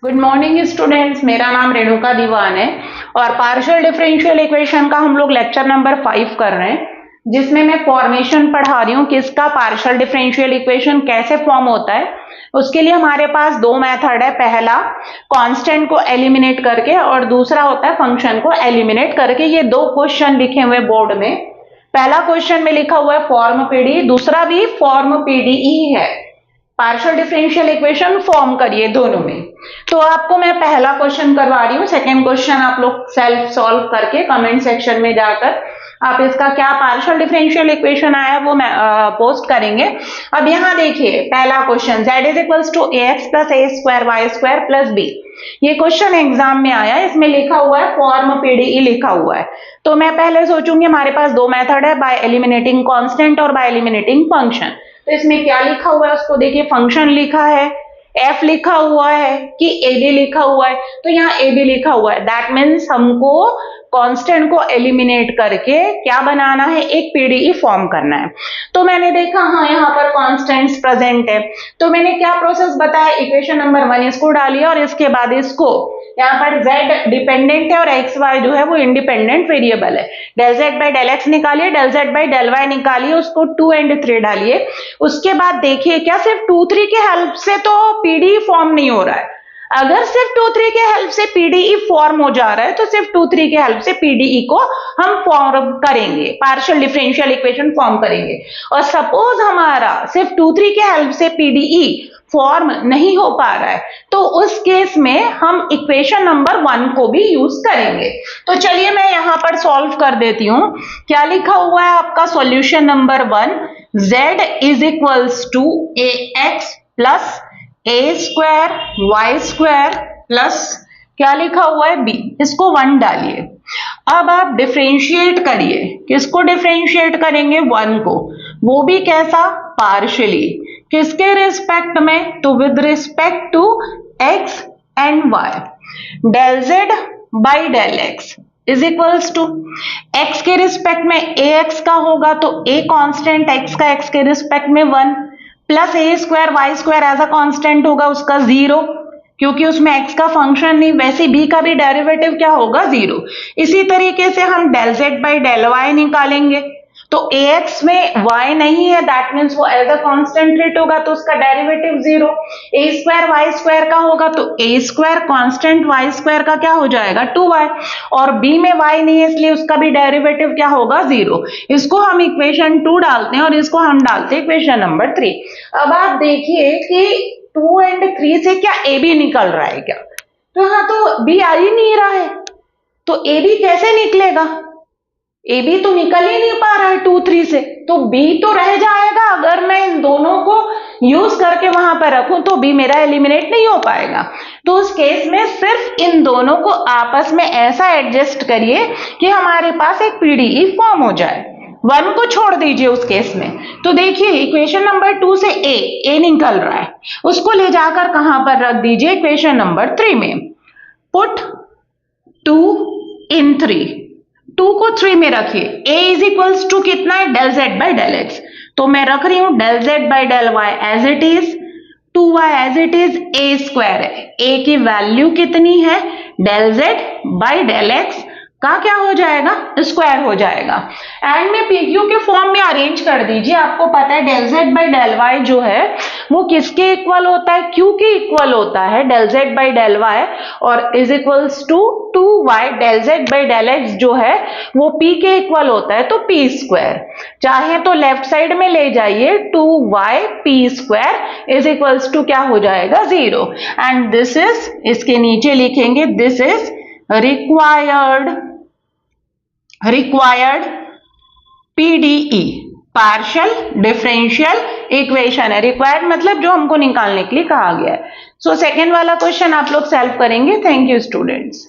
Good morning students, मेरा नाम रेणुका दीवान है और पार्शियल डिफरेंशियल इक्वेशन का हम लोग लेक्चर नंबर 5 कर रहे हैं, जिसमें मैं फॉर्मेशन पढ़ा रही हूँ किसका पार्शियल डिफरेंशियल इक्वेशन कैसे फॉर्म होता है। उसके लिए हमारे पास दो मेथड है, पहला कांस्टेंट को एलिमिनेट करके और दूसरा होता है फंक्शन को एलिमिनेट करके। ये दो क्वेश्चन लिखे हुए बोर्ड में, पहला क्वेश्चन में लिखा हुआ है फॉर्म पीडी, दूसरा भी फॉर्म पीडीई है। पार्शियल डिफरेंशियल इक्वेशन फॉर्म करिए दोनों में। तो आपको मैं पहला क्वेश्चन करवा रही हूँ, सेकेंड क्वेश्चन आप लोग सेल्फ सॉल्व करके कमेंट सेक्शन में जाकर आप इसका क्या पार्शियल डिफरेंशियल इक्वेशन आया वो पोस्ट करेंगे। अब यहाँ देखिए पहला question, z is equals to ax plus A square Y square plus B. ये क्वेश्चन एग्जाम में आया, इसमें लिखा हुआ है फॉर्म पीडीई लिखा हुआ है। तो मैं पहले सोचूंगी हमारे पास दो मेथड है, बाय एलिमिनेटिंग कांस्टेंट और बाय एलिमिनेटिंग फंक्शन। तो इसमें क्या लिखा हुआ है उसको देखिए, फंक्शन लिखा है, f लिखा हुआ है कि ab लिखा हुआ है। तो यहाँ ab लिखा हुआ है, दैट मीन्स हमको कांस्टेंट को एलिमिनेट करके क्या बनाना है, एक पीडीई फॉर्म करना है। तो मैंने देखा हाँ यहाँ पर कांस्टेंट्स प्रेजेंट है, तो मैंने क्या प्रोसेस बताया, इक्वेशन नंबर 1 इसको डालिए और इसके बाद इसको, यहाँ पर z डिपेंडेंट है और एक्स वाई जो है वो इंडिपेंडेंट वेरिएबल है। Del z by del X निकालिए, del z by del Y निकालिए, उसको 2 और 3 डालिए। उसके बाद देखिए क्या सिर्फ 2 3 के हेल्प से तो पीडीई फॉर्म नहीं हो रहा है। अगर सिर्फ 2 3 के हेल्प से पीडीई फॉर्म हो जा रहा है तो सिर्फ 2 3 के हेल्प से पीडीई को हम फॉर्म करेंगे, पार्शियल डिफरेंशियल इक्वेशन फॉर्म करेंगे। और सपोज हमारा सिर्फ 2 3 के हेल्प से पीडीई फॉर्म नहीं हो पा रहा है तो उस केस में हम इक्वेशन नंबर 1 को भी यूज करेंगे। तो चलिए मैं यहां पर सॉल्व कर देती हूं। क्या लिखा हुआ है आपका solution number 1, z is equals to A X plus A square Y square plus क्या लिखा हुआ है b, इसको 1 डालिए। अब आप डिफरेंशिएट करिए, किसको डिफरेंशिएट करेंगे, 1 को, वो भी कैसा, पार्शियली। किसके रिस्पेक्ट में, तो with respect to x and y। Del z by del x is equals to x के रिस्पेक्ट में ax का होगा तो a कांस्टेंट x का x के रिस्पेक्ट में 1 plus A square Y square as a constant होगा उसका 0, क्योंकि उसमें x का फंक्शन नहीं, वैसे b का भी डेरिवेटिव क्या होगा, 0। इसी तरीके से हम del z by del y निकालेंगे तो ax में y नहीं है, दैट मीन्स वो एज अ कांस्टेंट रेट होगा तो उसका derivative 0। A square Y square का होगा तो A square constant Y square का क्या हो जाएगा, 2y, और b में y नहीं है इसलिए उसका भी डेरिवेटिव क्या होगा, 0। इसको हम इक्वेशन 2 डालते हैं और इसको हम डालते हैं इक्वेशन नंबर 3। अब आप देखिए कि 2 और 3 से क्या a b निकल रहा है क्या, तो हाँ तो b आ ही नहीं रहा है, तो a b कैसे निकलेगा, ए बी तो निकल ही नहीं पा रहा है 2 3 से, तो बी तो रह जाएगा। अगर मैं इन दोनों को यूज करके वहां पर रखूं तो बी मेरा एलिमिनेट नहीं हो पाएगा। तो उस केस में सिर्फ इन दोनों को आपस में ऐसा एडजस्ट करिए कि हमारे पास एक पीडीई फॉर्म हो जाए। 1 को छोड़ दीजिए उस केस में। तो देखिए इक्वेशन नंबर 2 से ए निकल रहा है, उसको ले जाकर कहां पर रख दीजिए, इक्वेशन नंबर 3 में। पुट 2 इन 3, 2 को 3 में रखिए। a इज इक्वल्स टू कितना है, del z by del X. तो मैं रख रही हूं del z by del y as it is, 2y as it is, a square है, a की वैल्यू कितनी है, del z by del X का क्या हो जाएगा, स्क्वायर हो जाएगा। एंड में pq के फॉर्म में अरेंज कर दीजिए। आपको पता है del z by del y जो है वो किसके इक्वल होता है, q के इक्वल होता है, del z by del y, और is equals to 2y del z by del x जो है वो p के इक्वल होता है, तो p स्क्वायर। चाहे तो लेफ्ट साइड में ले जाइए, 2y p square is equals to क्या हो जाएगा, 0। एंड दिस इज, इसके नीचे लिखेंगे this is required PDE, partial differential equation है। रिक्वायर्ड मतलब जो हमको निकालने के लिए कहा गया है। सो सेकेंड वाला क्वेश्चन आप लोग सॉल्व करेंगे। Thank you students.